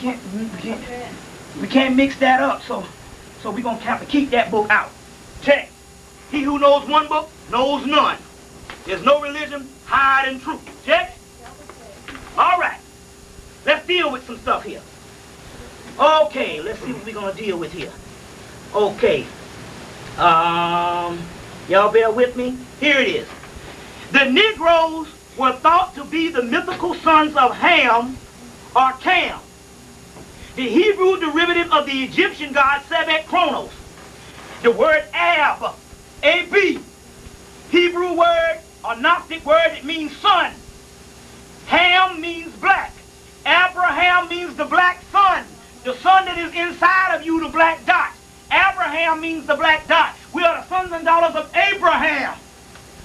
we can't mix that up. So we're gonna have to keep that book out. Check. He who knows one book knows none. There's no religion higher than truth. Check. All right. Let's deal with some stuff here. Okay, let's see what we're gonna deal with here. Okay. Y'all bear with me. Here it is. The Negroes were thought to be the mythical sons of Ham or Cam, the Hebrew derivative of the Egyptian god Sebek Kronos. The word Ab, A-B, Hebrew word or Gnostic word, it means son. Ham means black. Abraham means the black sun. The sun that is inside of you, the black dot. Abraham means the black dot. We are the sons and daughters of Abraham,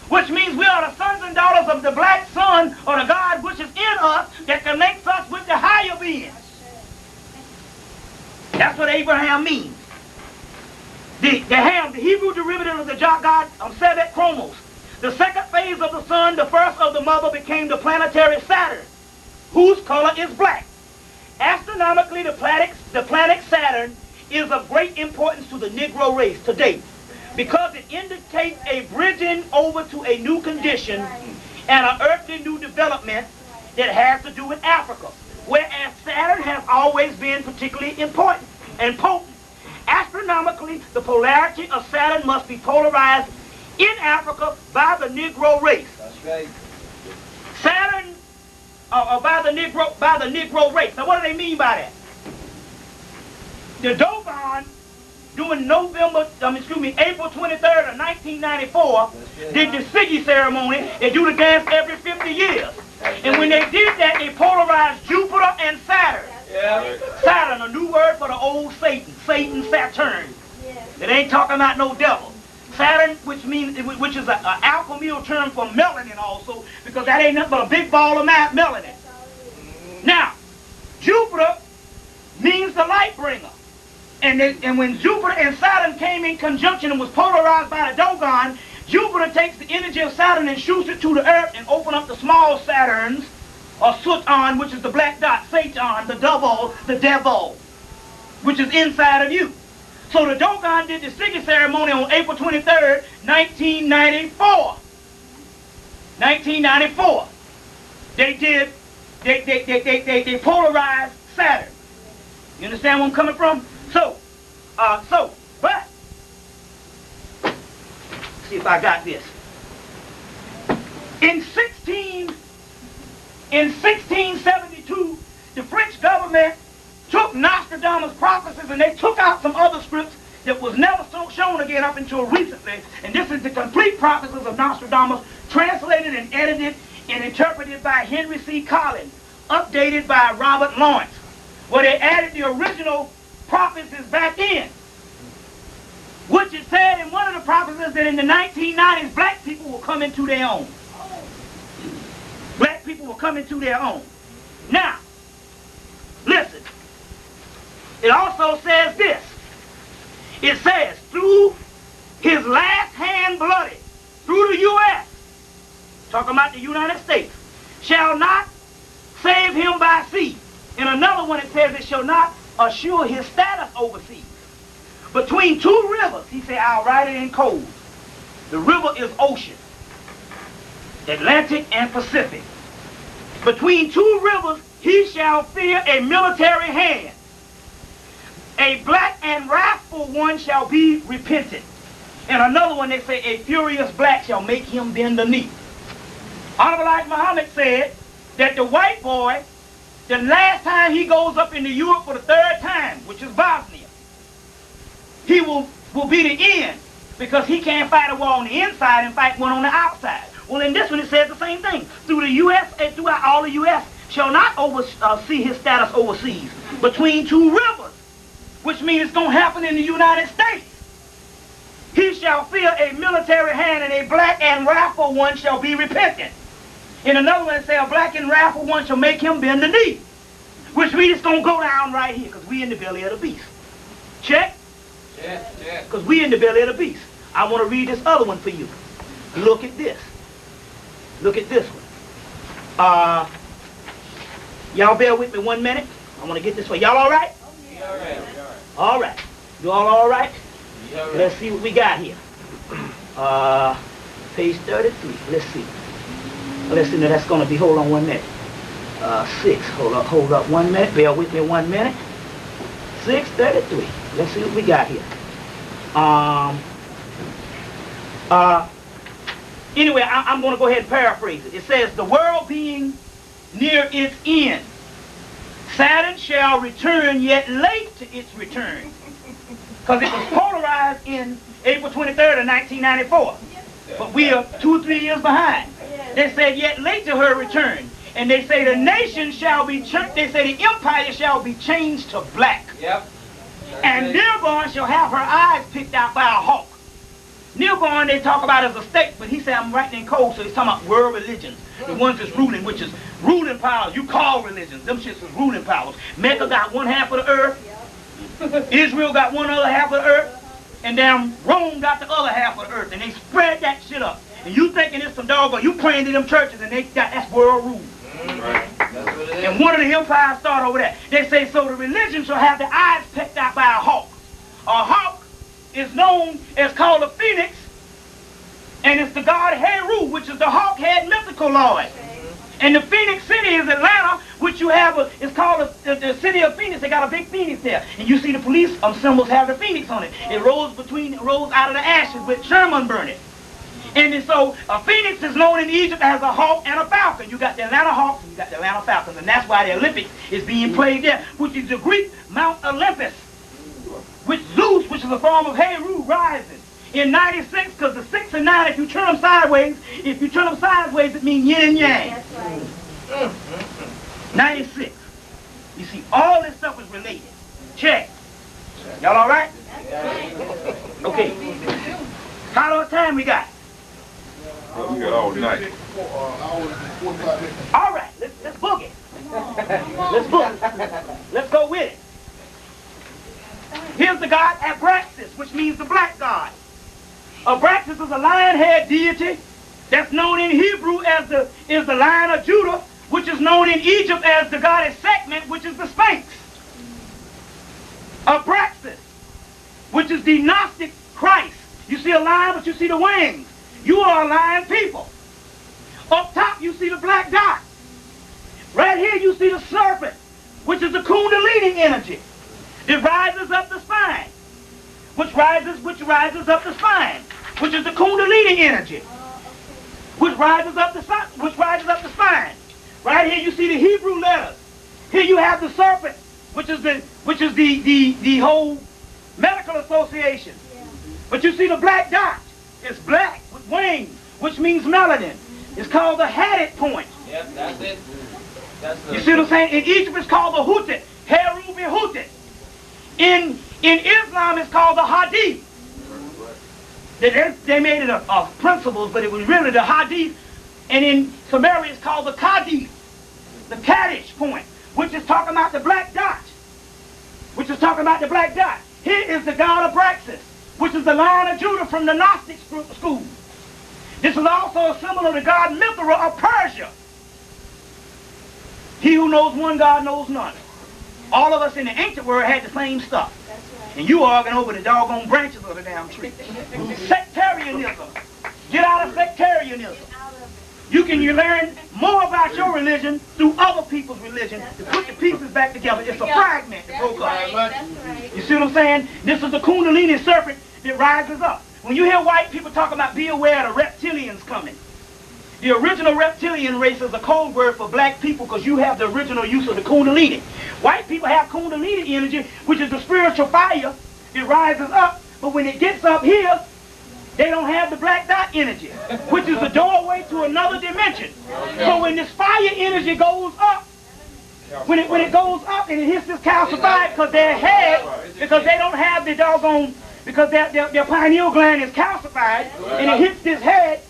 which means we are the sons and daughters of the black sun, or the God which is in us that connects us with the higher being. That's what Abraham means. The Ham, the Hebrew derivative of the god Sebek Kronos. The second phase of the sun, the first of the mother, became the planetary Saturn, whose color is black. Astronomically, the planet Saturn is of great importance to the Negro race today because it indicates a bridging over to a new condition and an earthly new development that has to do with Africa, whereas Saturn has always been particularly important and potent. Astronomically, the polarity of Saturn must be polarized in Africa by the Negro race. That's right. Saturn, by the Negro race. Now, what do they mean by that? The Dogon, during April 23rd of 1994, did the Siggy ceremony. They do the dance every 50 years. And when they did that, they polarized Jupiter and Saturn. Yeah. Saturn, a new word for the old Satan. Satan, Saturn. It ain't talking about no devil. Saturn, which is an alchemical term for melanin also, because that ain't nothing but a big ball of melanin. Now, Jupiter means the light bringer. And when Jupiter and Saturn came in conjunction and was polarized by the Dogon, Jupiter takes the energy of Saturn and shoots it to the earth and open up the small Saturns, or Sutan, which is the black dot, Satan, the devil, which is inside of you. So the Dogon did the Siggy ceremony on April 23rd, 1994. 1994. They polarized Saturn. You understand where I'm coming from? But see if I got this. In 1672, the French government took Nostradamus' prophecies and they took out some other scripts that was never shown again up until recently. And this is the complete prophecies of Nostradamus, translated and edited and interpreted by Henry C. Collins, updated by Robert Lawrence, where they added the original prophecies back in, which it said in one of the prophecies that in the 1990s black people will come into their own. Black people will come into their own. Now, listen. It also says this. It says, through his last hand bloody, through the U.S., talking about the United States, shall not save him by sea. In another one it says it shall not assure his status overseas. Between two rivers, he said, I'll write it in code. The river is ocean, Atlantic and Pacific. Between two rivers, he shall fear a military hand. A black and wrathful one shall be repentant. And another one, they say, a furious black shall make him bend the knee. Honorable Elijah Muhammad said that the white boy, the last time he goes up into Europe for the third time, which is Bosnia, he will be the end, because he can't fight a war on the inside and fight one on the outside. Well, in this one it says the same thing. Through the U.S. and throughout all the U.S. shall not see his status overseas. Between two rivers, which means it's going to happen in the United States. He shall fear a military hand, and a black and wrathful one shall be repentant. In another one, it says a black and wrathful one shall make him bend the knee. Which means it's going to go down right here, because we in the belly of the beast. Check? Yeah. Because we in the belly of the beast. I want to read this other one for you. Look at this. Look at this one. Y'all bear with me 1 minute. I want to get this way. Y'all all right? Yeah, all right. All right. You all right? Yeah, all right. Let's see what we got here. Page 33. Let's see. Let's see. Now that's going to be, hold on 1 minute. 6. Hold up 1 minute. Bear with me 1 minute. 6:33. Let's see what we got here. Anyway, I'm going to go ahead and paraphrase it. It says, the world being near its end, Saturn shall return yet late to its return. Because it was polarized in April 23rd of 1994. But we are 2 or 3 years behind. They said yet late to her return. And they say the nation shall be, they say the empire shall be changed to black. Yep. And Nirvana shall have her eyes picked out by a hawk. Nirvana they talk about as a state, but he said I'm writing in code, so he's talking about world religions. The ones that's ruling, which is ruling powers. You call religions. Them shits is ruling powers. Mecca got 1/2 of the earth. Israel got 1/2 of the earth. And then Rome got the other half of the earth. And they spread that shit up. And you thinking it's some doggone, you praying to them churches and they got, that's world rule. Right. That's what it is. And one of the empires started over there. They say, so the religion shall have the eyes picked out by a hawk. A hawk is known as called a phoenix, and it's the god Heru, which is the hawk-head mythical lord. And the Phoenix City is Atlanta, which you have, it's called the city of Phoenix. They got a big phoenix there. And you see the police symbols have the phoenix on it. It rose out of the ashes with Sherman burned it. And so a phoenix is known in Egypt as a hawk and a falcon. You got the Atlanta Hawks and you got the Atlanta Falcons. And that's why the Olympics is being played there, which is the Greek Mount Olympus, which Zeus, which is a form of Heru, rises in 96, because the 6 and 9, if you turn them sideways, it means yin and yang. That's right. 96. You see, all this stuff is related. Check. Y'all all right? Okay. How much time we got? We got all night. All right, let's book it. Let's book it. Let's go with it. Here's the god Abraxas, which means the black god. Abraxas is a lion-head deity that's known in Hebrew as the Lion of Judah, which is known in Egypt as the goddess Sekhmet, which is the Sphinx. Abraxas, which is the Gnostic Christ. You see a lion, but you see the wings. You are a lion people. Up top, you see the black dot. Right here, you see the serpent, which is the Kundalini energy. It rises up the spine, which rises up the spine, which is the Kundalini energy, which rises up the spine. Right here, you see the Hebrew letters. Here you have the serpent, which is the whole medical association. But you see the black dot. It's black with wings, which means melanin. It's called the Hadid point. Yep, that's it. You see what I'm saying? In Egypt, it's called the Hutit. Heru Hutit. In Islam, it's called the Hadith. They made it a principles, but it was really the Hadith. And in Samaria, it's called the Kadith, the Kaddish point, which is talking about the black dot. Here is the god of Abraxas, which is the Lion of Judah from the Gnostic school. This is also a symbol of the god Mithra of Persia. He who knows one God knows none. All of us in the ancient world had the same stuff. Right. And you arguing over the doggone branches of the damn tree. Sectarianism. Get out of sectarianism. You learn more about your religion through other people's religion to put the pieces back together. It's a fragment that broke up. You see what I'm saying? This is the Kundalini serpent that rises up. When you hear white people talk about be aware of the reptilians coming, the original reptilian race is a code word for black people because you have the original use of the Kundalini. White people have Kundalini energy, which is the spiritual fire. It rises up, but when it gets up here, they don't have the black dot energy, which is the doorway to another dimension. So when this fire energy goes up, when it goes up and it hits this calcified because their head, because they don't have the doggone, because their pineal gland is calcified, and it hits this head,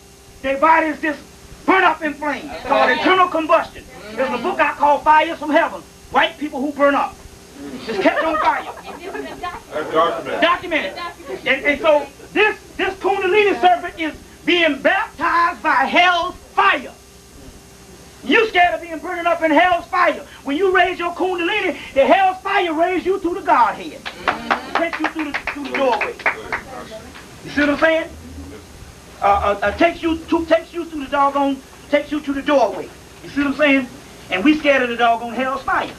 their body is just burn up in flames. It's called internal combustion. There's a book I call Fires from Heaven. White people who burn up. Just catch on fire. That's Documented. And so this Kundalini serpent is being baptized by hell's fire. You scared of being burned up in hell's fire. When you raise your kundalini, the hell's fire raise you to the Godhead. Takes you through the doorway. You see what I'm saying? Takes you to the doorway. You see what I'm saying? And we scared of the doggone hell's fire.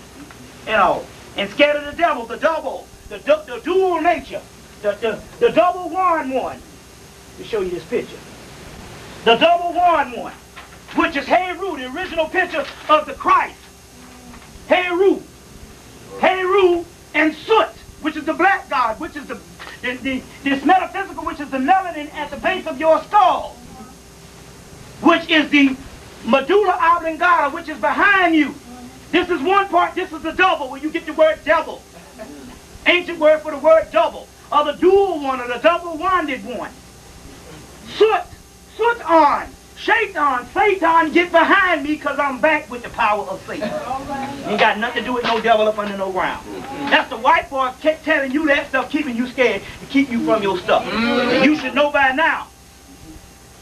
And all. And scared of the devil, the dual nature, the double one. Let me show you this picture. The double one, which is Heru, the original picture of the Christ. Heru and Soot, which is the black god, which is this metaphysical, which is the melanin at the base of your skull, which is the medulla oblongata, which is behind you. This is one part. This is the double, where you get the word devil. Ancient word for the word double, or the dual one, or the double-wanded one. Soot on. Shaitan, Satan, get behind me, because I'm back with the power of Satan. Ain't got nothing to do with no devil up under no ground. That's the white boy kept telling you that stuff, keeping you scared, to keep you from your stuff. And you should know by now.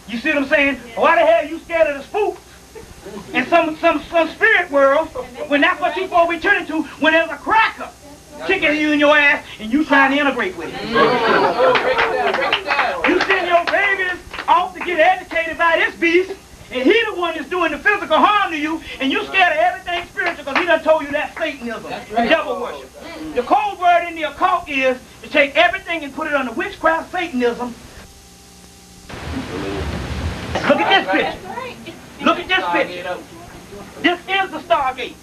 You see what I'm saying? Why the hell are you scared of the spooks? In some spirit world, when that's what you supposed to be turning to, when there's a cracker kicking you in your ass, and you trying to integrate with it. You send your babies off to get educated by this beast, and he the one that's doing the physical harm to you, and you scared of everything spiritual, because he done told you that's Satanism, devil worship. The code word in the occult is to take everything and put it under witchcraft, Satanism. Look at this picture. Look at this picture. This is the Stargate.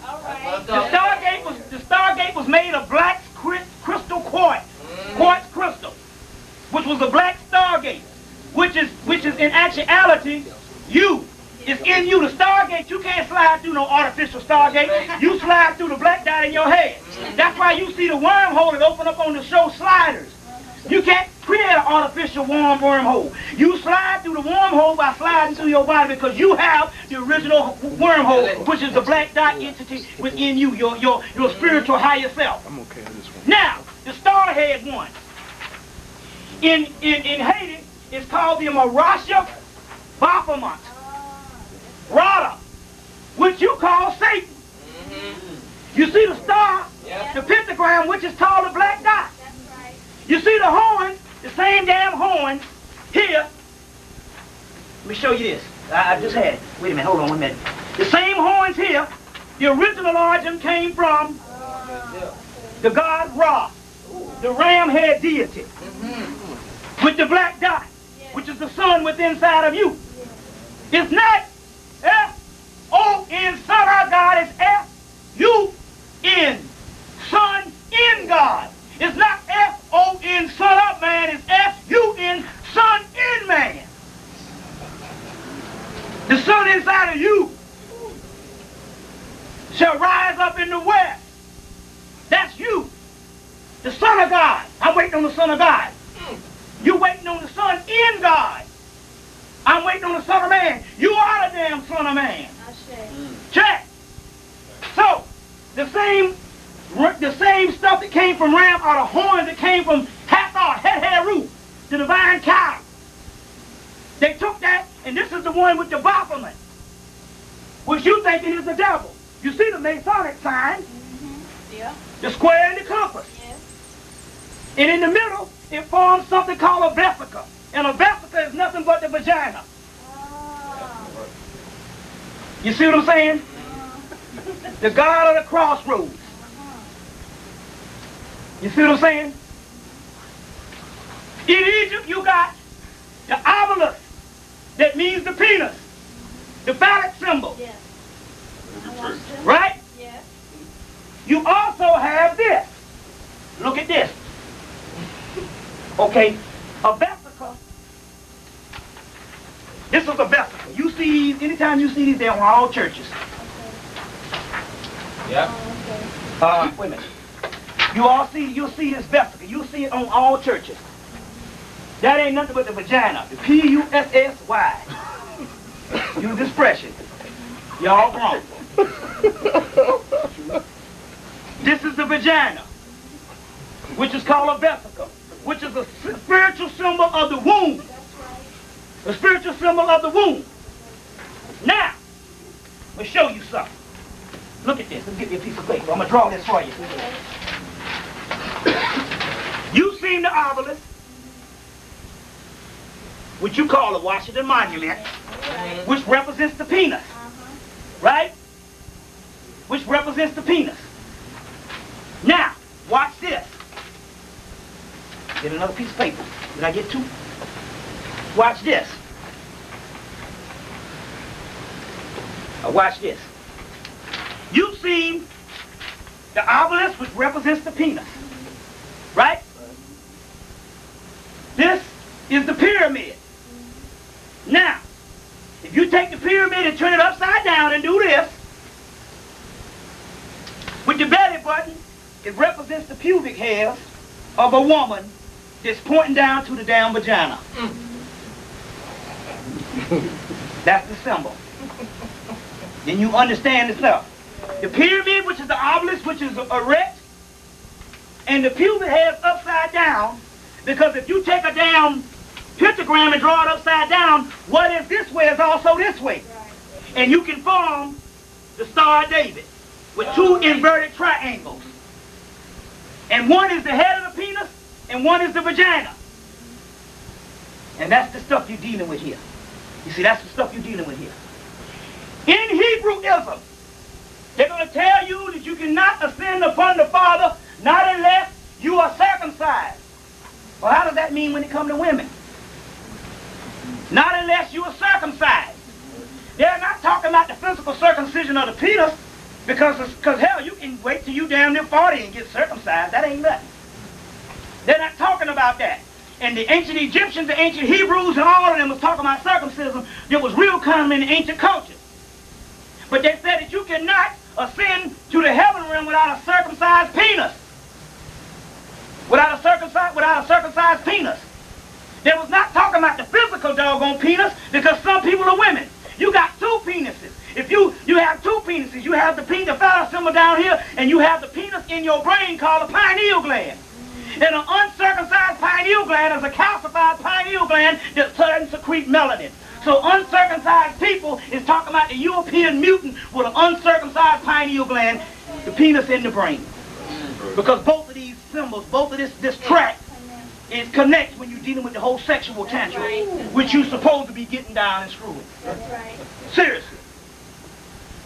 The Stargate was made of black crystal quartz crystal, which was a black Stargate, which is in actuality you. It's in you. The Stargate, you can't slide through no artificial Stargate. You slide through the black dot in your head. That's why you see the wormhole that open up on the show Sliders. You can't create an artificial wormhole. You slide through the wormhole by sliding through your body, because you have the original wormhole, which is the black dot entity within you, your spiritual higher self. I'm okay with this one. Now, the starhead one. In Haiti, it's called the Marasha Baphomet. Rada, which you call Satan. You see the star, the pentagram, which is called the black dot. You see the horns, the same damn horns here. Let me show you this. I just had it. Wait a minute, hold on 1 minute. The same horns here, the original origin came from the god Ra, the ram-head deity, with the black dot, which is the sun within inside of you. It's not S-O-N, son of God, it's S-U-N, son in God. It's not S-O-N, son of man, it's S-U-N, son in man. The sun inside of you shall rise up in the west. That's you, the son of God. I'm waiting on the son of God. You waiting on the son in God. I'm waiting on the son of man. You are the damn son of man. Check. So, the same stuff that came from Ram are the horns that came from Hathor, Heru, the divine cow. They took that, and this is the one with the Baphomet, which you thinking is the devil. You see the Masonic sign, the square and the compass. And in the middle, it forms something called a vesica. And a vesica is nothing but the vagina. You see what I'm saying? The god of the crossroads. You see what I'm saying? In Egypt, you got the obelisk, that means the penis, the phallic symbol. Yes. Right? Yes. You also have this. Look at this. Okay, a vesica. This is a vesica. You see, anytime you see these, they're on all churches. Yeah. Wait a minute. You'll see this vesica. You'll see it on all churches. That ain't nothing but the vagina. The P-U-S-S-Y. Use this expression. Y'all wrong. This is the vagina, which is called a vesica, which is a spiritual symbol of the womb. The spiritual symbol of the womb. Now, will show you something. Look at this. Let me give you a piece of paper. I'm going to draw this for you. You've seen the obelisk, which you call the Washington Monument, which represents the penis. Right? Which represents the penis. Now, watch this. Get another piece of paper. Did I get two? Watch this. Watch this. You've seen the obelisk, which represents the penis. Right? This is the pyramid. Now, if you take the pyramid and turn it upside down and do this, with the belly button, it represents the pubic hairs of a woman that's pointing down to the damn vagina. That's the symbol. Then you understand the stuff. The pyramid, which is the obelisk, which is erect, and the pubic hairs upside down, because if you take a damn pentagram and draw it upside down, what is this way is also this way. And you can form the Star of David with two inverted triangles. And one is the head of the penis, and one is the vagina. And that's the stuff you're dealing with here. You see, that's the stuff you're dealing with here. In Hebrewism, they're going to tell you that you cannot ascend upon the Father, not unless you are circumcised. Well, how does that mean when it comes to women? Not unless you are circumcised. They're not talking about the physical circumcision of the penis, because hell, you can wait till you damn near 40 and get circumcised. That ain't nothing. They're not talking about that. And the ancient Egyptians, the ancient Hebrews, and all of them was talking about circumcision that was real common in the ancient culture. But they said that you cannot ascend to the heaven realm without a circumcised penis. Without a circumcised penis. They was not talking about the physical doggone penis, because some people are women. You got two penises. If you have two penises, you have the phallus symbol down here, and you have the penis in your brain called the pineal gland. And an uncircumcised pineal gland is a calcified pineal gland that doesn't secrete melanin. So uncircumcised people is talking about the European mutant with an uncircumcised pineal gland, the penis in the brain. Because both of these symbols, both of this track, it connects when you're dealing with the whole sexual tantrum, which you're supposed to be getting down and screwing. Seriously.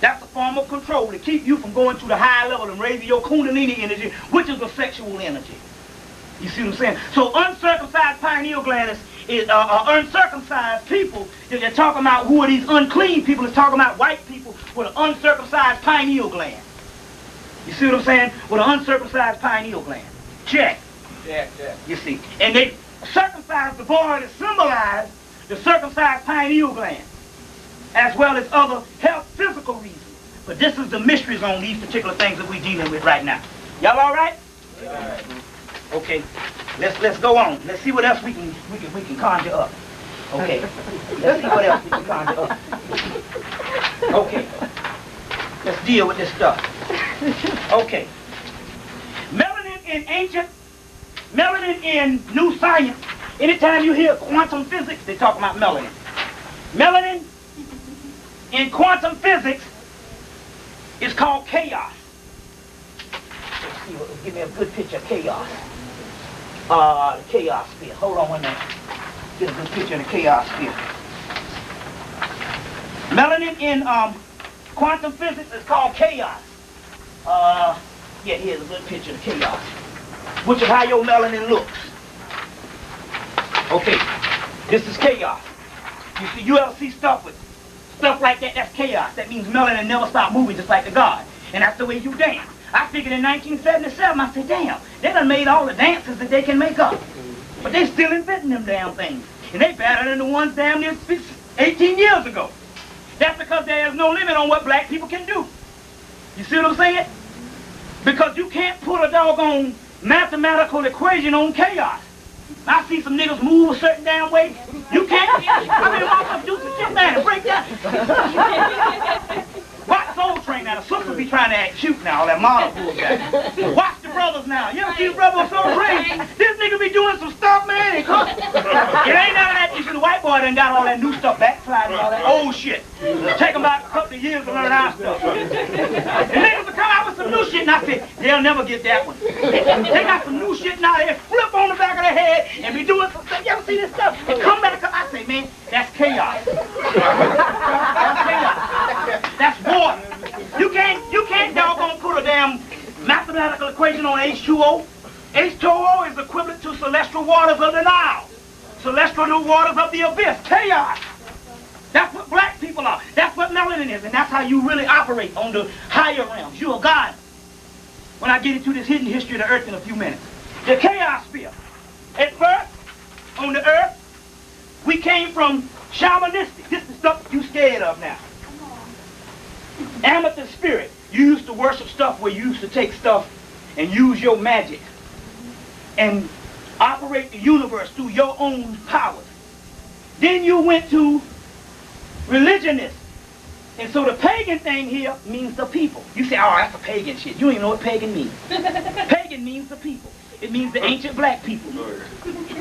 That's a form of control to keep you from going to the high level and raising your kundalini energy, which is a sexual energy. You see what I'm saying? So uncircumcised pineal gland is uncircumcised people. They're talking about who are these unclean people. They're talking about white people with an uncircumcised pineal gland. You see what I'm saying? With an uncircumcised pineal gland. Check. Check. You see. And they circumcised the boy to symbolize the circumcised pineal gland, as well as other health, physical reasons. But this is the mysteries on these particular things that we're dealing with right now. Y'all all right? Yeah. Okay. Let's go on. Let's see what else we can conjure up. Okay. Let's see what else we can conjure up. Okay. Let's deal with this stuff. Okay. Melanin in new science. Anytime you hear quantum physics, they talk about melanin. Melanin in quantum physics is called chaos. Let's see, give me a good picture of chaos. The chaos sphere. Hold on one minute. Get a good picture of the chaos sphere. Melanin in quantum physics is called chaos. Yeah, here's a good picture of chaos, which is how your melanin looks. Okay, this is chaos. You ever see stuff like that? That's chaos. That means melanin never stop moving, just like the God. And that's the way you dance. I figured in 1977, I said, damn, they done made all the dances that they can make up. But they still inventing them damn things. And they better than the ones damn near 18 years ago. That's because there is no limit on what black people can do. You see what I'm saying? Because you can't put a doggone mathematical equation on chaos. I see some niggas move a certain damn way. You can't. I mean, motherfuckers do some shit, man, and break that. Watch Soul Train now. The sisters be trying to act cute now, all that model bullshit. Watch the brothers now. You ever see the brother on Soul Train? This nigga be doing some stuff, man. It ain't none of that. You should white boy done got all that new stuff, backsliding, all that old shit. Take them about a couple of years to learn our stuff. And niggas will come out with some new shit, and I say, they'll never get that one. They got some new shit now, they flip on the back of their head and be doing some stuff. You ever see this stuff? And come back up, I say, man, that's chaos. That's chaos. That's war. You can't doggone put a damn mathematical equation on H2O. H2O is equivalent to celestial waters of the Nile. Celestial waters of the abyss. Chaos. That's what black people are. That's what melanin is. And that's how you really operate on the higher realms. You're a god. When I get into this hidden history of the earth in a few minutes. The chaos sphere. At first, on the earth, we came from shamanistic. This is the stuff you scared of now. Amateur spirit. You used to worship stuff where you used to take stuff and use your magic and operate the universe through your own powers. Then you went to religionists. And so the pagan thing here means the people. You say, oh, that's a pagan shit. You don't even know what pagan means. Pagan means the people. It means the ancient black people.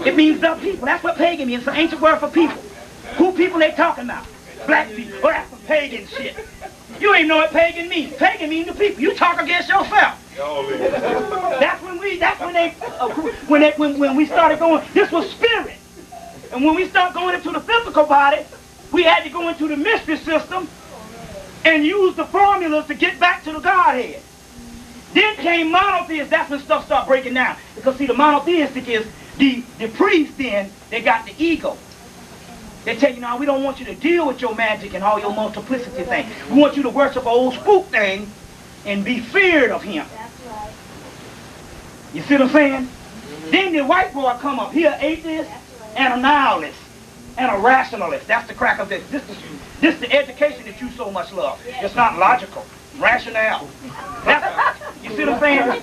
It means the people. That's what pagan means. It's an ancient word for people. Who people they talking about? Black people. Oh, that's some pagan shit. You ain't know what pagan means. Pagan means the people. You talk against yourself. That's when we started going. This was spirit. And when we start going into the physical body, we had to go into the mystery system and use the formulas to get back to the Godhead. Then came monotheists. That's when stuff started breaking down. Because see, the monotheistic is the priests. Then they got the ego. They tell you, now we don't want you to deal with your magic and all your multiplicity thing. We want you to worship an old spook thing and be feared of him. That's right. You see what I'm saying? Then the white boy come up here, atheist and a nihilist and a rationalist. That's the crack of this. This is the education that you so much love. It's not logical. Rationale. You see what I'm saying?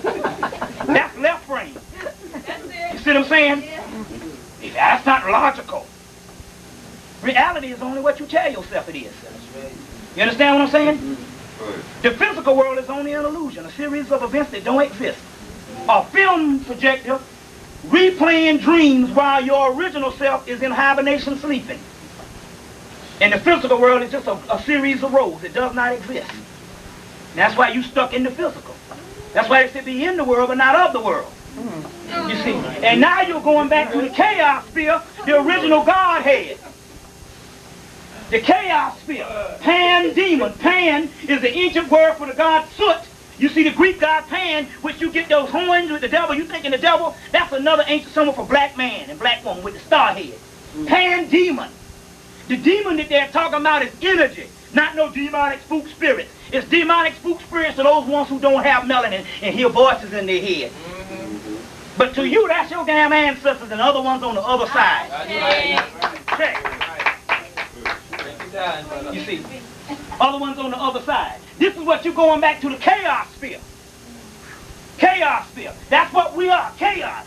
That's left brain. You see what I'm saying? That's not logical. Reality is only what you tell yourself it is. You understand what I'm saying? The physical world is only an illusion, a series of events that don't exist. A film projector replaying dreams while your original self is in hibernation sleeping. And the physical world is just a series of rows. It does not exist. And that's why you stuck in the physical. That's why they said be in the world but not of the world. You see? And now you're going back to the chaos sphere, the original Godhead. The chaos sphere. Pan demon. Pan is the ancient word for the god Soot. You see the Greek god Pan, which you get those horns with the devil. You thinking the devil, that's another ancient symbol for black man and black woman with the star head. Pan demon. The demon that they're talking about is energy, not no demonic spook spirits. It's demonic spook spirits are those ones who don't have melanin and hear voices in their head. But to you, that's your damn ancestors and other ones on the other side. Check. You see, other ones on the other side. This is what you're going back to the chaos sphere. Chaos sphere. That's what we are. Chaos.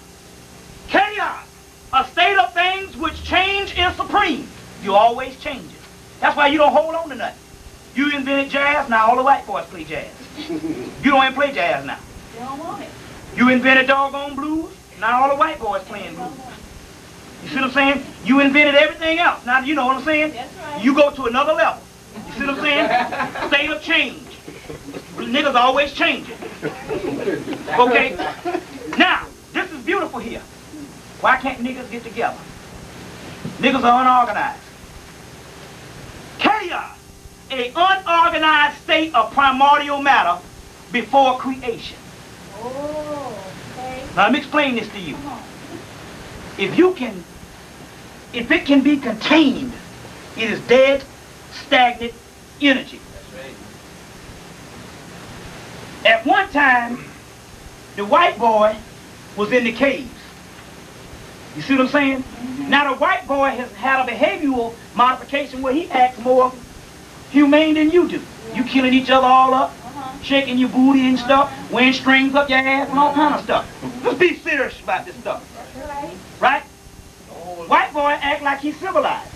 Chaos. A state of things which change is supreme. You always change it. That's why you don't hold on to nothing. You invented jazz, now all the white boys play jazz. You don't even play jazz now. They don't want it. You invented doggone blues, now all the white boys playing blues. You see what I'm saying? You invented everything else. Now you know what I'm saying? That's right. You go to another level. You see what I'm saying? State of change. Niggas always changing. Okay? Now, this is beautiful here. Why can't niggas get together? Niggas are unorganized. Chaos. An unorganized state of primordial matter before creation. Oh, okay. Now let me explain this to you. If it can be contained, it is dead, stagnant energy. At one time, the white boy was in the caves. You see what I'm saying? Now the white boy has had a behavioral modification where he acts more humane than you do. You killing each other all up, shaking your booty and stuff, wearing strings up your ass and all kind of stuff. Let's be serious about this stuff. Right? White boy act like he's civilized.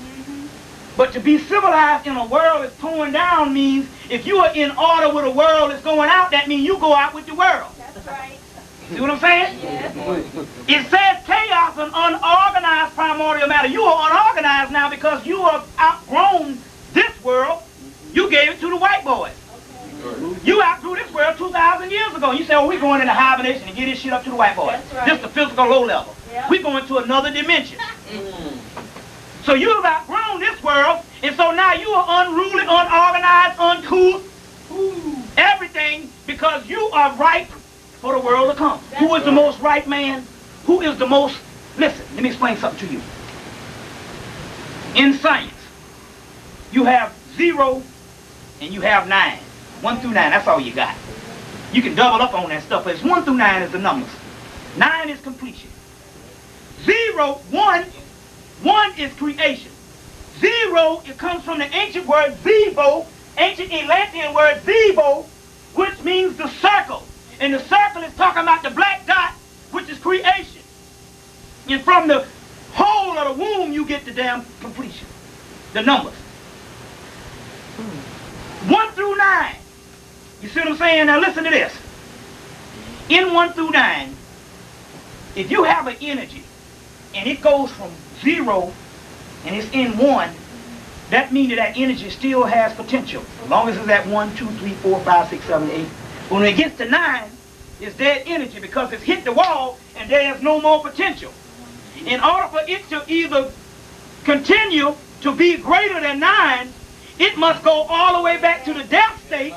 But to be civilized in a world that's torn down means if you are in order with a world that's going out, that means you go out with the world. That's right. See what I'm saying? Yes. It says chaos and unorganized primordial primordial matter. You are unorganized now because you have outgrown this world. You gave it to the white boys. You outgrew this world 2,000 years ago. You say, oh, we're going into hibernation and get this shit up to the white boys. That's right. Just the physical low level. Yeah. We're going to another dimension. So you've outgrown this world, and so now you are unruly, unorganized, uncouth, everything, because you are ripe for the world to come. That's Who is the most ripe man? Who is the most... Listen, let me explain something to you. In science, you have 0 and you have 9. 1 through 9, that's all you got. You can double up on that stuff, but it's 1 through 9 is the numbers. 9 is completion. 1 is creation. 0, it comes from the ancient word zivo, ancient Atlantean word zivo, which means the circle. And the circle is talking about the black dot, which is creation. And from the whole of the womb, you get the damn completion. The numbers. 1 through 9. You see what I'm saying? Now listen to this. In 1 through 9, if you have an energy, and it goes from 0, and it's in 1, that means that energy still has potential. As long as it's at 1, 2, 3, 4, 5, 6, 7, 8. When it gets to 9, it's dead energy because it's hit the wall and there's no more potential. In order for it to either continue to be greater than 9, it must go all the way back to the death state,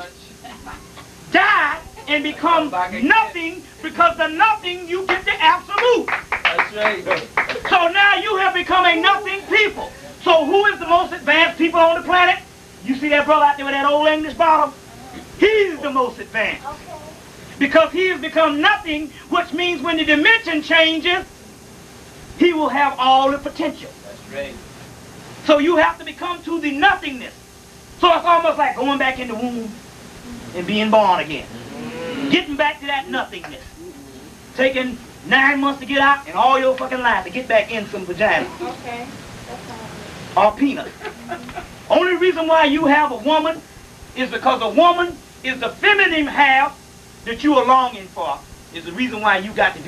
die, and become nothing, because the nothing you get the absolute. That's right. So now you have become a nothing people. So who is the most advanced people on the planet? You see that brother out there with that old English bottle? He's the most advanced. Okay. Because he has become nothing, which means when the dimension changes, he will have all the potential. That's right. So you have to become to the nothingness. So it's almost like going back in the womb and being born again. Getting back to that nothingness. Taking 9 months to get out and all your fucking life to get back in some vagina. Okay. That's all. Or peanut. Only reason why you have a woman is because a woman is the feminine half that you are longing for. Is the reason why you got to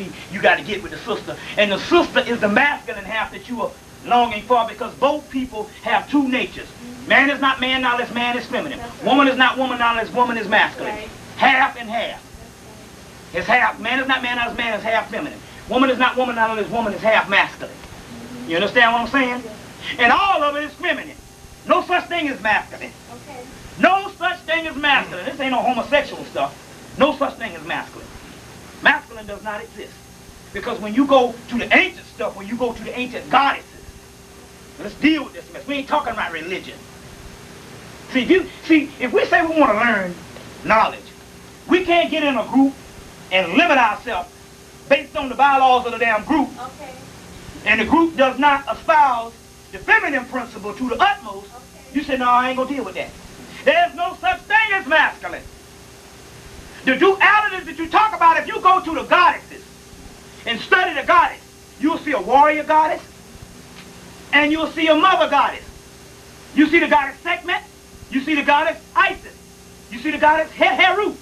get with the sister. And the sister is the masculine half that you are longing for, because both people have 2 natures. Man is not man unless man is feminine. Woman is not woman unless woman is masculine. Right. Half and half. It's half. Man is not man unless man is half feminine. Woman is not woman unless woman is half masculine. You understand what I'm saying? And all of it is feminine. No such thing as masculine. Okay. No such thing as masculine. This ain't no homosexual stuff. No such thing as masculine. Masculine does not exist. Because when you go to the ancient stuff, when you go to the ancient goddesses, let's deal with this mess. We ain't talking about religion. See, if we say we want to learn knowledge, we can't get in a group and limit ourselves based on the bylaws of the damn group. Okay. And the group does not espouse the feminine principle to the utmost. Okay. You say, no, I ain't going to deal with that. There's no such thing as masculine. The dualities that you talk about, if you go to the goddesses and study the goddess, you'll see a warrior goddess and you'll see a mother goddess. You see the goddess Sekhmet, you see the goddess Isis, you see the goddess Heru.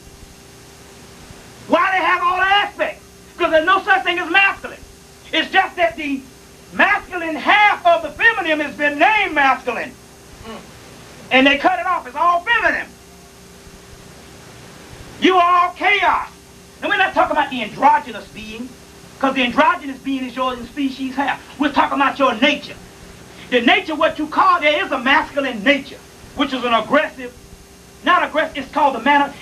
Why they have all the aspects? Because there's no such thing as masculine. It's just that the masculine half of the feminine has been named masculine. And they cut it off. It's all feminine. You are all chaos. And we're not talking about the androgynous being, because the androgynous being is your species half. We're talking about your nature. The nature, what you call, there is a masculine nature, which is an aggressive, not aggressive, it's called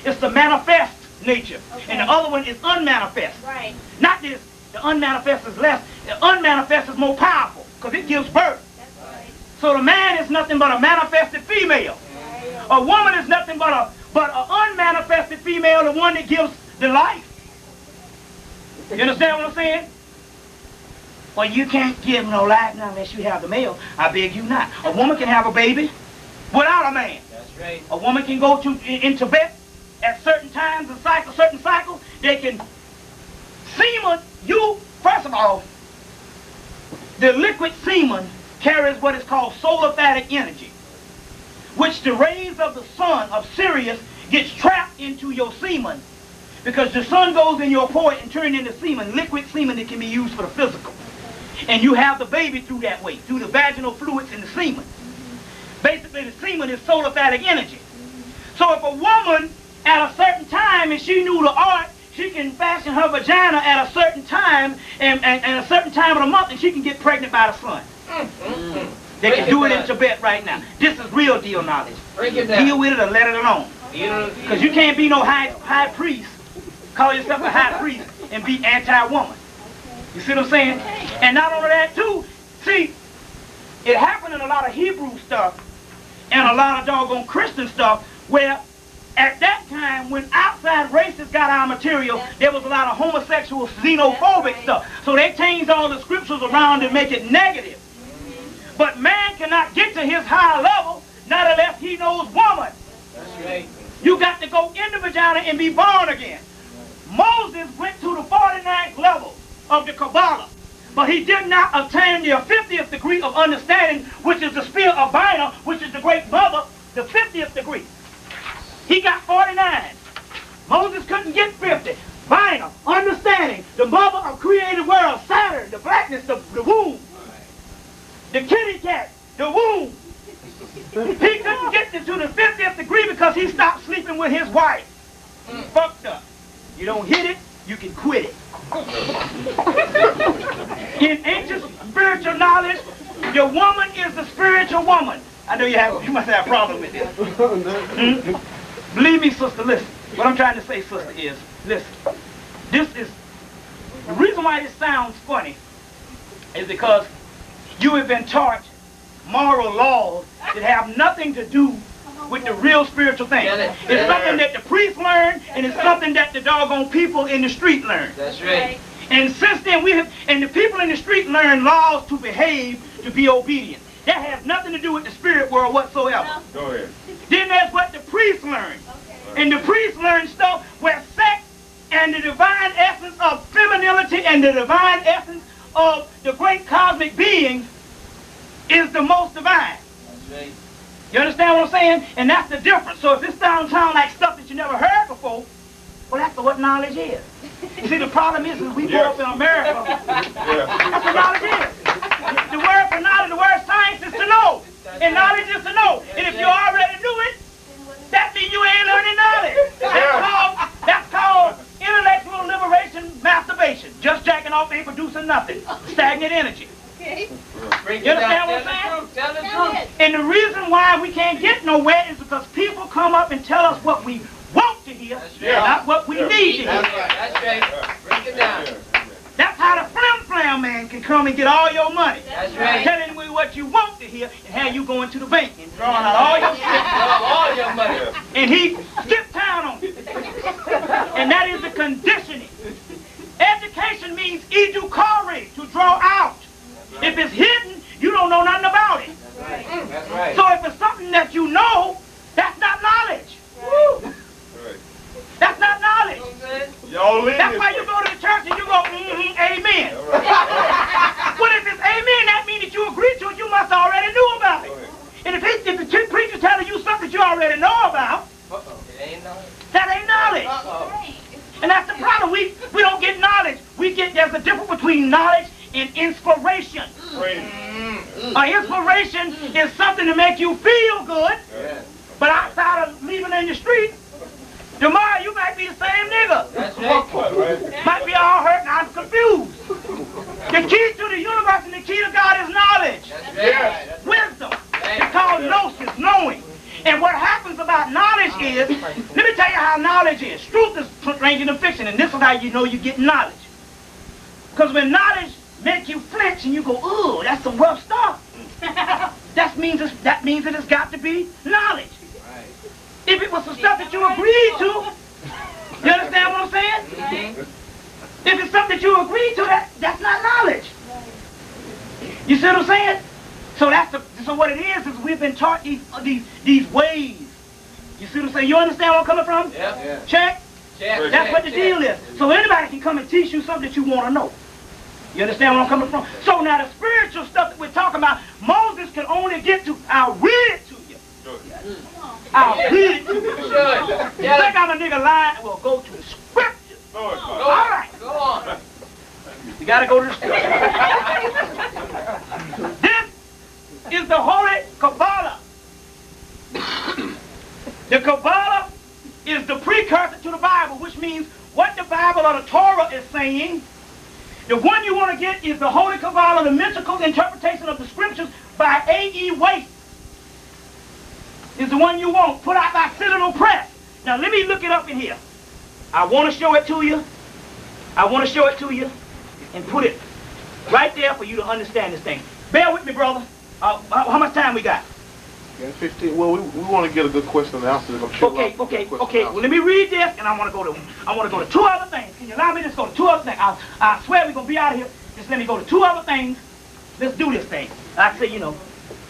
it's the manifest nature. Okay. And the other one is unmanifest. Right. Not this, the unmanifest is less, the unmanifest is more powerful, because it gives birth. That's right. So the man is nothing but a manifested female. Right. A woman is nothing but an unmanifested female, the one that gives the life. You understand what I'm saying? Well, you can't give no life now unless you have the male. I beg you not. A woman can have a baby without a man. That's right. A woman can go in Tibet at certain times and certain cycles. They can semen. First of all, the liquid semen carries what is called solar-phatic energy, which the rays of the sun of Sirius gets trapped into your semen, because the sun goes in your pore and turns into semen, liquid semen that can be used for the physical. And you have the baby through that way, through the vaginal fluids and the semen. Basically, the semen is solar-phallic energy. So if a woman at a certain time, and she knew the art, she can fashion her vagina at a certain time and a certain time of the month, and she can get pregnant by the sun. They can do it in Tibet right now. This is real deal knowledge. Deal with it or let it alone. Because you can't be no high priest, call yourself a high priest, and be anti-woman. You see what I'm saying? And not only that too, see, it happened in a lot of Hebrew stuff and a lot of doggone Christian stuff where at that time when outside races got our material, there was a lot of homosexual, xenophobic stuff. So they changed all the scriptures around and make it negative. But man cannot get to his higher level not unless he knows woman. That's right. You got to go in the vagina and be born again. Moses went to the 49th level of the Kabbalah, but he did not attain the 50th degree of understanding, which is the sphere of Bina, which is the great mother, the 50th degree. He got 49. Moses couldn't get 50. Bina, understanding, the mother of created world, Saturn, the blackness, the womb, the kitty cat, the womb. He couldn't get to the 50th degree because he stopped sleeping with his wife. Fucked up. You don't hit it, you can quit it. In ancient spiritual knowledge, your woman is the spiritual woman. I know you must have a problem with this. Believe me, sister, listen. What I'm trying to say, sister, is, listen. This is, the reason why this sounds funny is because you have been taught moral laws that have nothing to do with the real spiritual thing. It's something that the priests learn, and it's something that the doggone people in the street learn. That's right. And since then, and the people in the street learn laws to behave, to be obedient. That has nothing to do with the spirit world whatsoever. Go ahead. Then that's what the priests learn. And the priests learn stuff where sex and the divine essence of femininity and the divine essence of the great cosmic being is the most divine. That's right. You understand what I'm saying? And that's the difference. So if this sounds like stuff that you never heard before, well, that's what knowledge is. You see, the problem is we grow up in America. That's what knowledge is. The word for knowledge, the word science is to know. And knowledge is to know. And if you already knew it, that means you ain't learning knowledge. That's called intellectual liberation masturbation. Just jacking off ain't producing nothing. Stagnant energy. Okay. You understand what I'm saying? Tell the truth. And the reason why we can't get nowhere is because people come up and tell us what we want to hear, not what we need to hear. That's right. Break it down. That's how the flim-flam man can come and get all your money. That's right. Telling you what you want to hear and have you going to the bank and drawing out all your shit. All your money. And he skip town on you. And that is the conditioning. Education means edukare, to draw out. If it's hidden, you don't know nothing about it. That's right. So if it's something that you know, that's not knowledge. Woo. That's not knowledge. That's why you go to the church and you go, amen. But if it's amen, that means that you agree to it, you must already know about it. And if the preacher's telling you something that you already know about, that ain't knowledge. And that's the problem. We don't get knowledge. There's a difference between knowledge and inspiration. Inspiration is something to make you feel good, but outside of leaving in the street, tomorrow you might be the same nigga. That's right. Might be all hurt and I'm confused. The key to the universe and the key to God is knowledge. That's right. Wisdom. It's called gnosis, knowing. And what happens about knowledge is, let me tell you how knowledge is. Truth is stranger than fiction, and this is how you know you get knowledge. Because when knowledge makes you flinch and you go, ooh, that's some rough stuff, that means that it's got to be knowledge. If it was some stuff that you agreed to, you understand what I'm saying? If it's something that you agreed to, that's not knowledge. You see what I'm saying? So what it is we've been taught these ways. You see what I'm saying? You understand where I'm coming from? Yeah. Check? That's what the deal is. So anybody can come and teach you something that you want to know. You understand where I'm coming from? So now the spiritual stuff that we're talking about, Moses can only get to, I'll read it to you. I'll read it to you. You think I'm a nigga lying? Well, go to the scripture. All right. Go on. You got to go to the scripture. is the Holy Kabbalah. The Kabbalah is the precursor to the Bible, which means what the Bible or the Torah is saying. The one you want to get is the Holy Kabbalah, the mystical interpretation of the scriptures by A.E. Waite. Is the one you want, put out by Citadel Press. Now let me look it up in here. I want to show it to you. I want to show it to you and put it right there for you to understand this thing. Bear with me, brother. How much time we got? Yeah, 15. Well, we want to get a good question and answer. Okay. Well, let me read this, and I want to go to two other things. Can you allow me to just go to two other things? I swear we're gonna be out of here. Just let me go to two other things. Let's do this thing. I say, you know,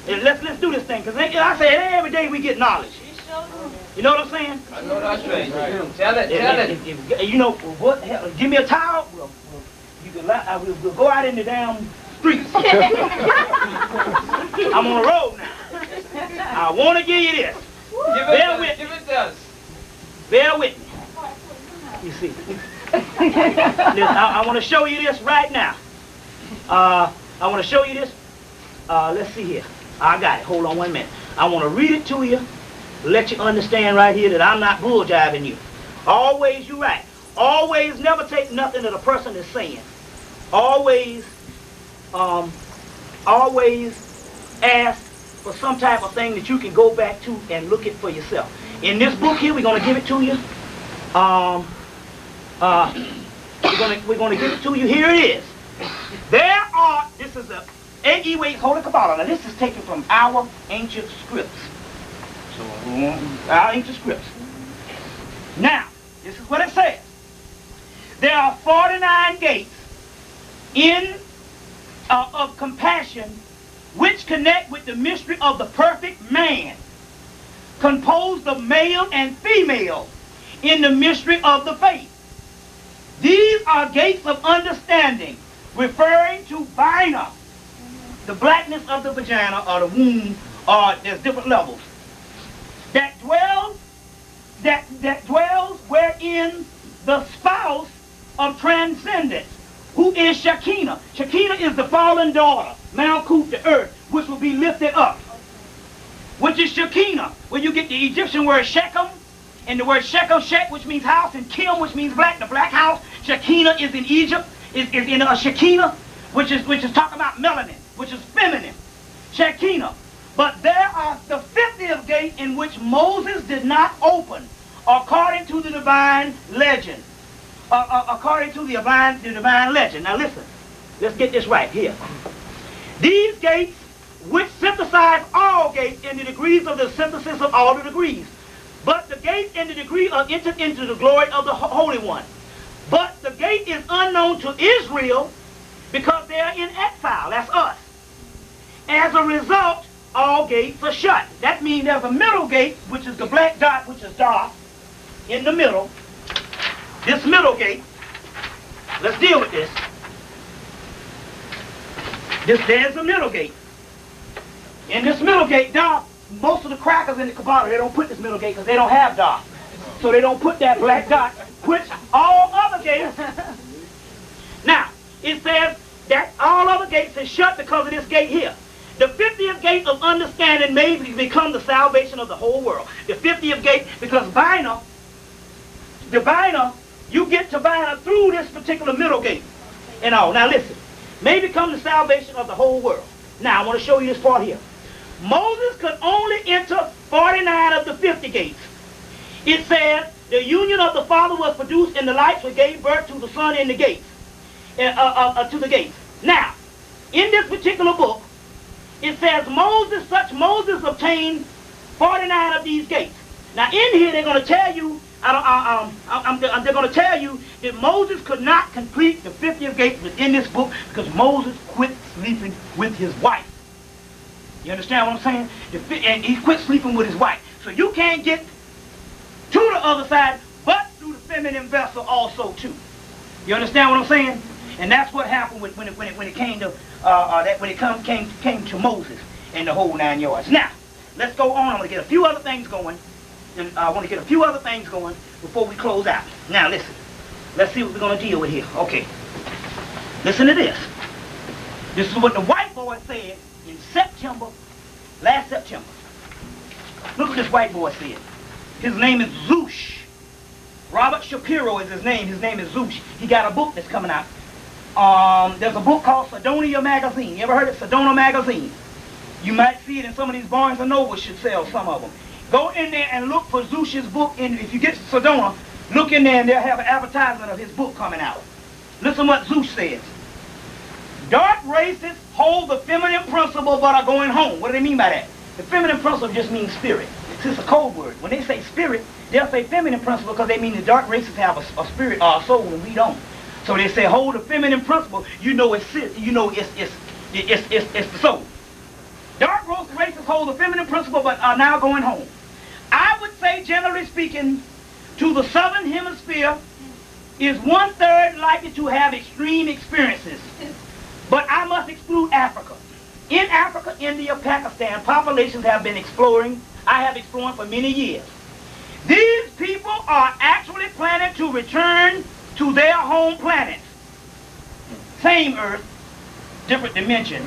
let's do this thing, because I say every day we get knowledge. You know what I'm saying? I know that's right. Tell it. You know what? Hell, give me a towel. Well, you can. We'll go out in the damn streets. I'm on the road now. I want to give you this. Give it to us. Bear with me. You see. I want to show you this right now. I want to show you this. Let's see here. I got it. Hold on 1 minute. I want to read it to you. Let you understand right here that I'm not bull jiving you. Always, you're right. Always never take nothing that a person is saying. Always ask for some type of thing that you can go back to and look it for yourself. In this book here, we're going to give it to you. We're going to give it to you. Here it is. This is a A.E. Waite's Holy Kabbalah. Now this is taken from our ancient scripts. So, our ancient scripts. Now, this is what it says. There are 49 gates of compassion which connect with the mystery of the perfect man, composed of male and female in the mystery of the faith. These are gates of understanding, referring to vina, the blackness of the vagina or the womb, or there's different levels, that dwells wherein the spouse of transcendence, who is Shekinah. Shekinah is the fallen daughter, Malkut, the earth, which will be lifted up, which is Shekinah, where you get the Egyptian word Shechem, and the word Shechem, Shek, which means house, and Kim, which means black, the black house. Shekinah is in Egypt, is in a Shekinah, which is talking about melanin, which is feminine, Shekinah. But there are the 50th gate in which Moses did not open, according to the divine legend. According to the divine legend. Now listen, let's get this right here. These gates, which synthesize all gates in the degrees of the synthesis of all the degrees. But the gate in the degree of entered into the glory of the Holy One. But the gate is unknown to Israel because they are in exile. That's us. As a result, all gates are shut. That means there's a middle gate, which is the black dot, which is dark, in the middle. This middle gate, let's deal with this. There's a middle gate. In this middle gate, dark, most of the crackers in the Kabbalah, they don't put this middle gate because they don't have dark. So they don't put that black dot, which all other gates. Now, it says that all other gates are shut because of this gate here. The 50th gate of understanding may become the salvation of the whole world. The 50th gate, because you get to Vina through this particular middle gate. And all. Now listen, may become the salvation of the whole world. Now I want to show you this part here. Moses could only enter 49 of the 50 gates. It says the union of the Father was produced in the lights which gave birth to the Son in the gates. To the gates. Now, in this particular book, it says Moses obtained 49 of these gates. Now in here they're going to tell you, they're going to tell you that Moses could not complete the 50th gate within this book because Moses quit sleeping with his wife. You understand what I'm saying? And he quit sleeping with his wife. So you can't get to the other side but through the feminine vessel also too. You understand what I'm saying? And that's what happened when it came to came to Moses and the whole 9 yards. Now, let's go on. I'm going to get a few other things going. And I want to get a few other things going before we close out. Now, listen. Let's see what we're going to deal with here. Okay. Listen to this. This is what the white boy said in September last September. Look what this white boy said. His name is Zoosh. Robert Shapiro is his name. His name is Zoosh. He got a book that's coming out. There's a book called Sedonia Magazine. You ever heard of Sedona Magazine? You might see it in some of these Barnes & Noble should sell some of them. Go in there and look for Zoosh's book. And if you get Sedona, look in there and they'll have an advertisement of his book coming out. Listen what Zoosh says. Dark races hold the feminine principle but are going home. What do they mean by that? The feminine principle just means spirit. It's a code word. When they say spirit, they'll say feminine principle because they mean the dark races have a spirit or a soul and we don't. So they say hold the feminine principle. You know it's the soul. Dark races hold the feminine principle but are now going home. I would say, generally speaking, to the southern hemisphere is 1/3 likely to have extreme experiences. But I must exclude Africa. In Africa, India, Pakistan, populations have been exploring. I have explored for many years. These people are actually planning to return to their home planets. Same Earth, different dimension.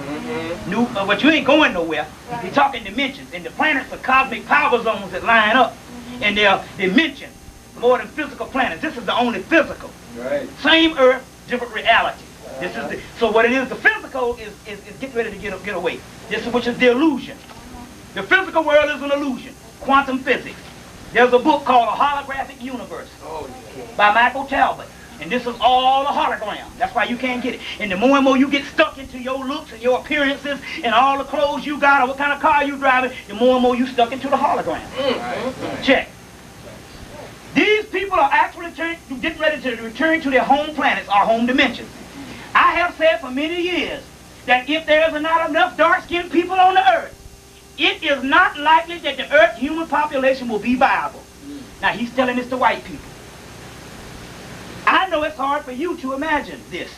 New, but you ain't going nowhere. Right. We're talking dimensions. And the planets are cosmic power zones that line up. And they're dimensions, more than physical planets. This is the only physical. Right. Same Earth, different reality. This is so what it is, the physical is getting ready to get away. This is which is the illusion. The physical world is an illusion. Quantum physics. There's a book called A Holographic Universe by Michael Talbot. And this is all a hologram. That's why you can't get it. And the more and more you get stuck into your looks and your appearances and all the clothes you got or what kind of car you driving, the more and more you stuck into the hologram. Check. These people are actually getting ready to return to their home planets or home dimensions. I have said for many years that if there is not enough dark-skinned people on the earth, it is not likely that the earth's human population will be viable. Now he's telling this to white people. I know it's hard for you to imagine this.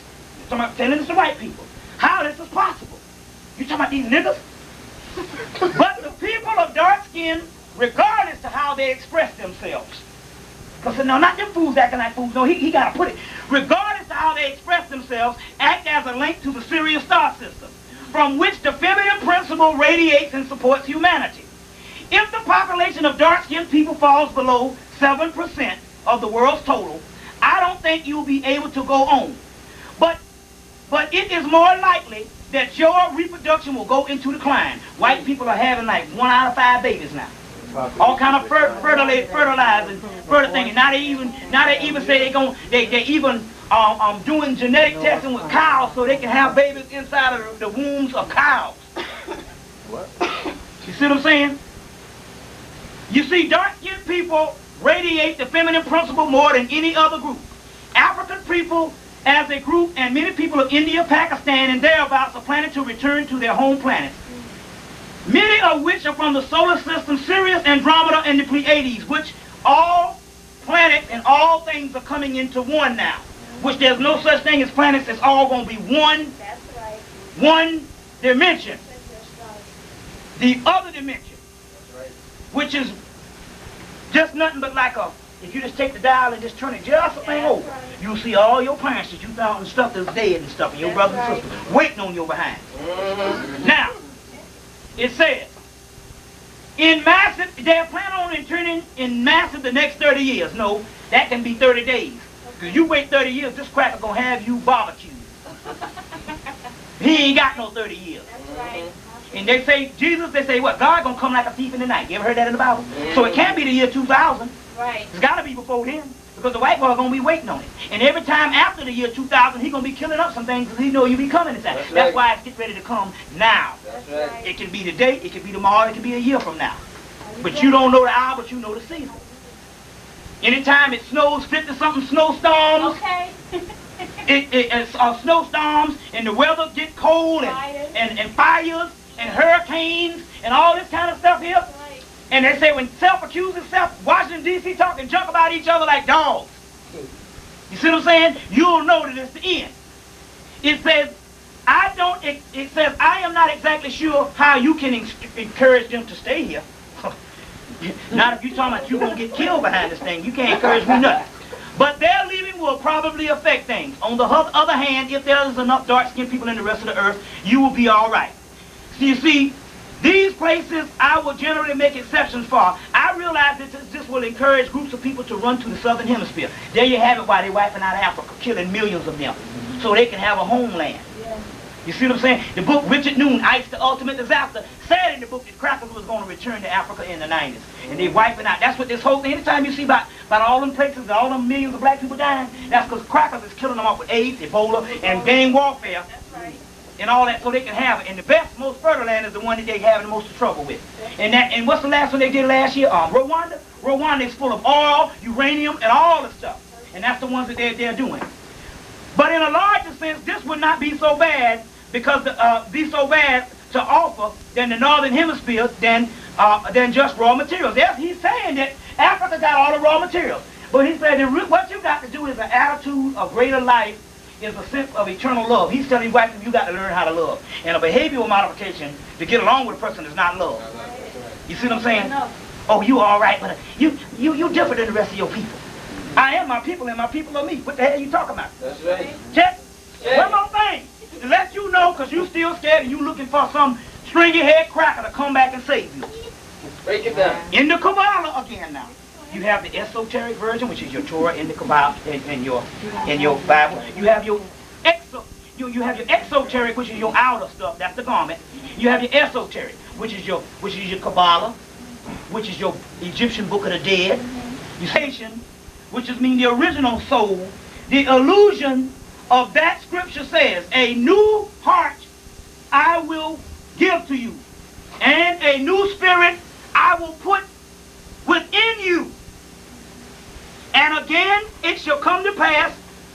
I'm telling this to white people. How this is possible? You talking about these niggas? But the people of dark skin, regardless to how they express themselves, because no, not them fools acting like fools. No, he got to put it. Regardless of how they express themselves, act as a link to the Sirius star system, from which the feminine principle radiates and supports humanity. If the population of dark-skinned people falls below 7% of the world's total, I don't think you'll be able to go on. But it is more likely that your reproduction will go into decline. White people are having like 1 out of 5 babies now. All kind of fertilizing, thinking. Now they even say they even doing genetic testing with cows so they can have babies inside of the wombs of cows. What? You see what I'm saying? You see, dark-skinned people radiate the feminine principle more than any other group. African people as a group and many people of India, Pakistan, and thereabouts are planning to return to their home planets. Many of which are from the solar system, Sirius, Andromeda, and the Pleiades, which all planets and all things are coming into one now. Which there's no such thing as planets, it's all going to be one, That's right. one dimension. That's right. The other dimension, That's right. which is just nothing but like a, if you just take the dial and just turn it just a thing over, right. you'll see all your parents that you thought and stuff that's dead and stuff, and your That's brothers right. and sisters waiting on your behind. Now, it says, in massive, they're planning on returning in massive the next 30 years. No, that can be 30 days. Because you wait 30 years, this cracker going to have you barbecued. He ain't got no 30 years. That's right. And they say, Jesus, they say, what? God going to come like a thief in the night. You ever heard that in the Bible? So it can't be the year 2000. Right. It's got to be before then. Because the white boy going to be waiting on it. And every time after the year 2000, he going to be killing up some things because he know you be coming inside. That's That's right. why it's getting ready to come now. That's That's right. It can be today, it can be tomorrow, it can be a year from now. But you don't know the hour, but you know the season. Anytime it snows, 50-something snowstorms, Okay. it's snowstorms, and the weather get cold, and fires, and hurricanes, and all this kind of stuff here. Right. And they say when self-accused itself, Washington, D.C. talking junk about each other like dogs. You see what I'm saying? You'll know that it's the end. It says, it says, I am not exactly sure how you can encourage them to stay here. Not if you're talking about you're going to get killed behind this thing. You can't encourage me nothing. But their leaving will probably affect things. On the other hand, if there is enough dark-skinned people in the rest of the earth, you will be all right. So you see, These places I will generally make exceptions for. I realize that this will encourage groups of people to run to the southern hemisphere. There you have it, while they're wiping out Africa, killing millions of them, so they can have a homeland. Yeah. You see what I'm saying? The book Richard Noon, Ice, the Ultimate Disaster, said in the book that crackers was going to return to Africa in the 90s. And they're wiping out. That's what this whole thing, anytime you see about all them places, all them millions of black people dying, that's because crackers is killing them off with AIDS, Ebola, and gang warfare. That's right. And all that, so they can have it. And the best, most fertile land is the one that they having the most trouble with. And what's the last one they did last year? Rwanda. Rwanda is full of oil, uranium, and all the stuff. And that's the ones that they're doing. But in a larger sense, this would not be so bad, because be so bad to offer than the northern hemisphere than just raw materials. Yes, he's saying that Africa got all the raw materials, but he said that what you got to do is an attitude of greater life, is a sense of eternal love. He's telling you, white people, you got to learn how to love. And a behavioral modification to get along with a person is not love. You see what I'm saying? Oh, you all right, but you different than the rest of your people. I am my people, and my people are me. What the hell are you talking about? That's right. Check. One more thing. To let you know, because you still scared and you looking for some stringy head cracker to come back and save you. Break it down. In the Kabbalah again now. You have the esoteric version, which is your Torah in the Kabbalah, in your Bible. You have your exoteric, which is your outer stuff. That's the garment. You have your esoteric, which is your Kabbalah, which is your Egyptian Book of the Dead. You Satan, which is mean the original soul. The illusion of that scripture says, "A new heart I will give to you, and a new spirit I will put within you. And again, it shall come to pass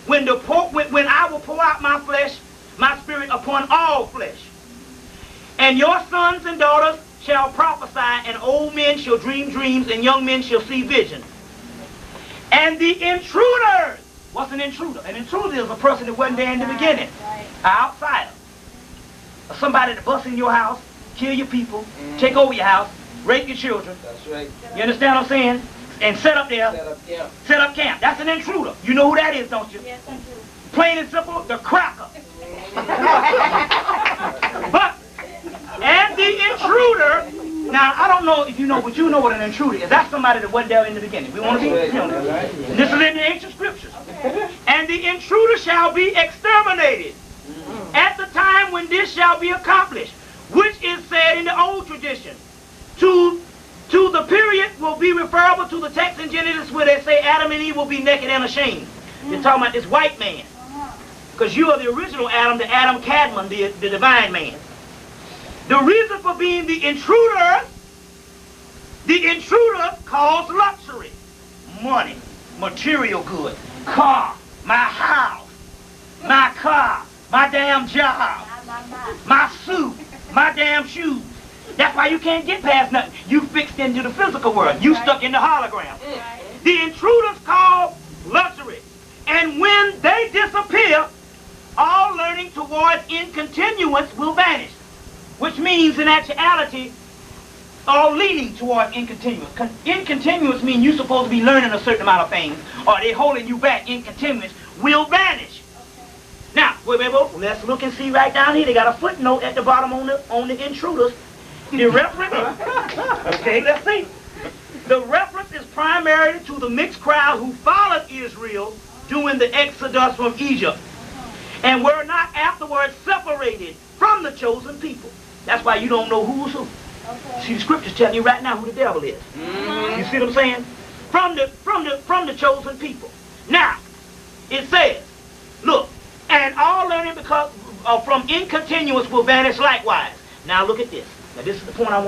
when I will pour out my flesh, my spirit upon all flesh. And your sons and daughters shall prophesy, and old men shall dream dreams, and young men shall see visions. And the intruders," what's an intruder? An intruder is a person that wasn't there in the beginning, an outsider, or somebody that busts in your house, kill your people, take over your house, rape your children. That's right. You understand what I'm saying? And set up there. Set up camp. That's an intruder. You know who that is, don't you? Yes, I do. Plain and simple, the cracker. And the intruder, now I don't know if you know, but you know what an intruder is. That's somebody that wasn't there in the beginning. We want to be, you know, this is in the ancient scriptures. And the intruder shall be exterminated at the time when this shall be accomplished, which is said in the old tradition. To the period will be referable to the text in Genesis where they say Adam and Eve will be naked and ashamed. They're talking about this white man. Because you are the original Adam, the Adam Cadmon, the divine man. The reason for being the intruder calls luxury. Money, material good, car, my house, my car, my damn job, my suit, my damn shoes. That's why you can't get past nothing. You fixed into the physical world. You stuck in the hologram. The intruders call luxury. And when they disappear, all learning towards incontinuance will vanish. Which means, in actuality, all leaning towards incontinuance. Incontinuance means you're supposed to be learning a certain amount of things, or they're holding you back. Incontinuance will vanish. Now, let's look and see right down here. They got a footnote at the bottom on the intruders. The reference, okay, let's see. The reference is primarily to the mixed crowd who followed Israel during the exodus from Egypt and were not afterwards separated from the chosen people. That's why you don't know who's who. Okay. See, the scripture's telling you right now who the devil is. You see what I'm saying? From the chosen people. Now, it says, look, and all learning because from incontinuous will vanish likewise. Now look at this. Now this is the point I want to